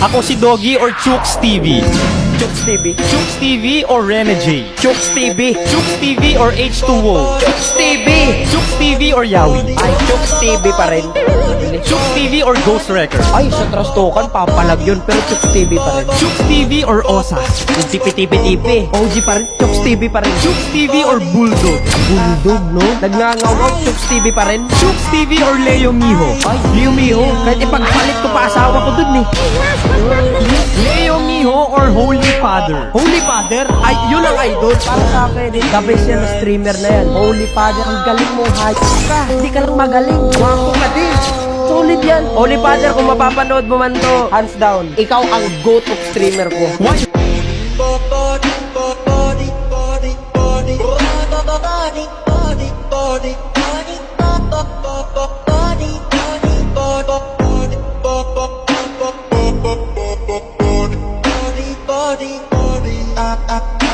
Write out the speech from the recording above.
Ako si Doggy or Chooks TV? Chooks TV. Chooks TV or Rene J? Chooks TV. Chooks TV or H2O? Chooks TV. Chooks TV or Yawi? Ay, Chooks TV pa rin. Chooks TV or Ghost Wrecker? Ay, sa trastukan, papalag yun. Pero Chooks TV pa rin. Chooks TV or Osas? Yung tipi-tipi-tipi. OG pa rin. Chooks TV pa rin. Chooks TV or Bulldog? Bulldog, no? Nagngangaw-ngaw. Chooks TV pa rin. Chooks TV or Leo Miho? Ay, Leo Miho. Kahit ipagpalit ko pa asawa ko dun eh. Leo Miho or Holy Father? Holy Father? Ay, yun ang idol. Para sa akin eh. The best yan na streamer na yan. Holy Father, ang galing mo. Hayop ka. Hindi ka lang magaling. Wapo ka din. Solid yan. Holy Father, kung mapapanood mo man to, hands down. Ikaw ang go-to streamer ko. Why? Body,